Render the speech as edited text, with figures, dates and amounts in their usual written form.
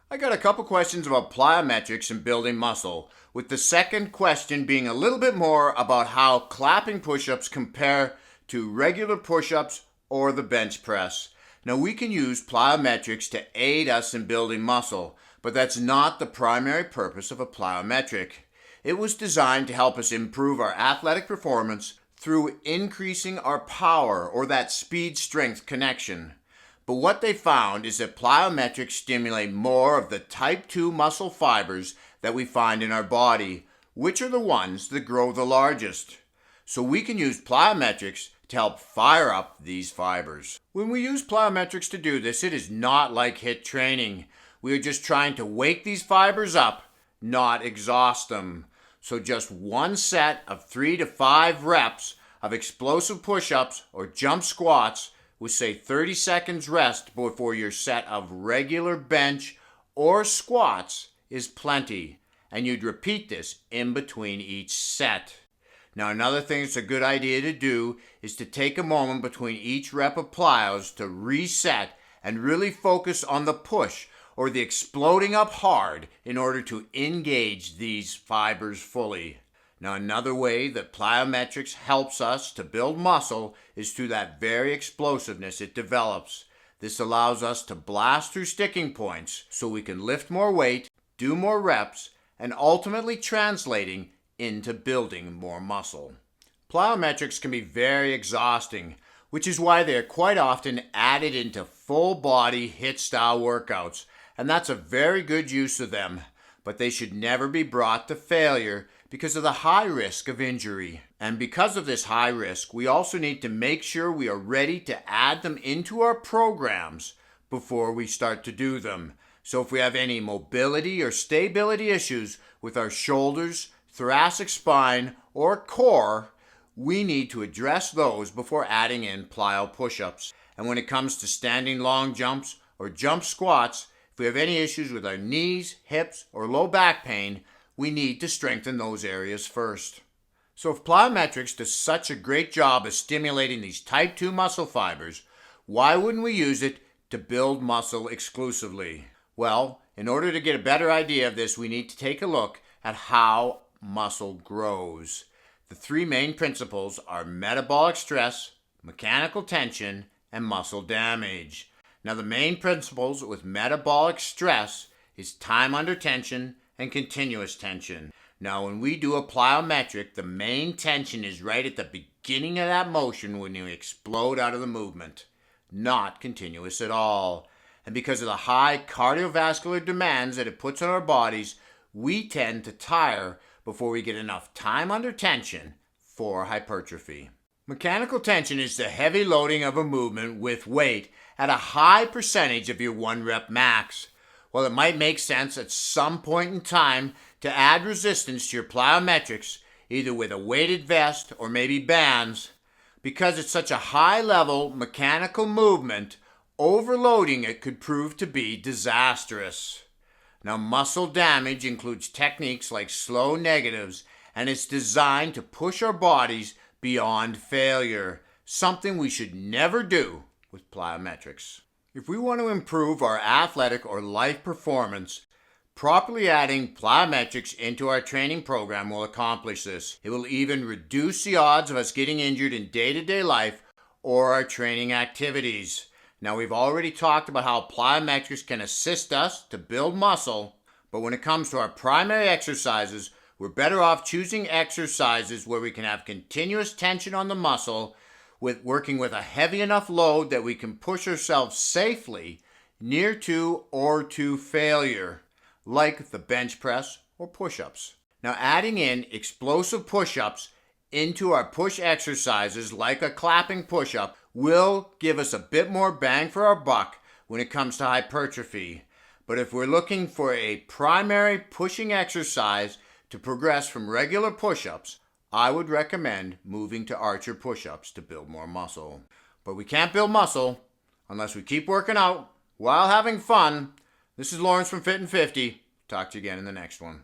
I got a couple questions about plyometrics and building muscle, with the second question being a little bit more about how clapping push-ups compare to regular push-ups or the bench press. Now we can use plyometrics to aid us in building muscle, but that's not the primary purpose of a plyometric. It was designed to help us improve our athletic performance through increasing our power or that speed-strength connection. But what they found is that plyometrics stimulate more of the type 2 muscle fibers that we find in our body, which are the ones that grow the largest. So we can use plyometrics to help fire up these fibers. When we use plyometrics to do this, it is not like HIIT training. We are just trying to wake these fibers up, not exhaust them. So just one set of 3 to 5 reps of explosive push-ups or jump squats with say 30 seconds rest before your set of regular bench or squats is plenty, and you'd repeat this in between each set. Now another thing that's a good idea to do is to take a moment between each rep of plyos to reset and really focus on the push or the exploding up hard in order to engage these fibers fully. Now another way that plyometrics helps us to build muscle is through that very explosiveness it develops. This allows us to blast through sticking points so we can lift more weight, do more reps, and ultimately translating into building more muscle. Plyometrics can be very exhausting, which is why they are quite often added into full body HIIT style workouts, and that's a very good use of them, but they should never be brought to failure because of the high risk of injury. And because of this high risk, we also need to make sure we are ready to add them into our programs before we start to do them. So if we have any mobility or stability issues with our shoulders, thoracic spine, or core, we need to address those before adding in plyo push-ups. And when it comes to standing long jumps or jump squats, if we have any issues with our knees, hips, or low back pain, we need to strengthen those areas first. So if plyometrics does such a great job of stimulating these type 2 muscle fibers, why wouldn't we use it to build muscle exclusively? Well, in order to get a better idea of this, we need to take a look at how muscle grows. The 3 main principles are metabolic stress, mechanical tension, and muscle damage. Now the main principles with metabolic stress is time under tension and continuous tension. Now when we do a plyometric, the main tension is right at the beginning of that motion when you explode out of the movement, not continuous at all. And because of the high cardiovascular demands that it puts on our bodies, we tend to tire before we get enough time under tension for hypertrophy. Mechanical tension is the heavy loading of a movement with weight at a high percentage of your 1 rep max. While it might make sense at some point in time to add resistance to your plyometrics, either with a weighted vest or maybe bands, because it's such a high-level mechanical movement, overloading it could prove to be disastrous. Now, muscle damage includes techniques like slow negatives, and it's designed to push our bodies beyond failure, something we should never do with plyometrics. If we want to improve our athletic or life performance, properly adding plyometrics into our training program will accomplish this. It will even reduce the odds of us getting injured in day-to-day life or our training activities. Now, we've already talked about how plyometrics can assist us to build muscle, but when it comes to our primary exercises, we're better off choosing exercises where we can have continuous tension on the muscle with working with a heavy enough load that we can push ourselves safely near to or to failure, like the bench press or push-ups. Now adding in explosive push-ups into our push exercises like a clapping push-up will give us a bit more bang for our buck when it comes to hypertrophy. But if we're looking for a primary pushing exercise to progress from regular push-ups, I would recommend moving to archer push-ups to build more muscle. But we can't build muscle unless we keep working out while having fun. This is Lawrence from Fit and 50. Talk to you again in the next one.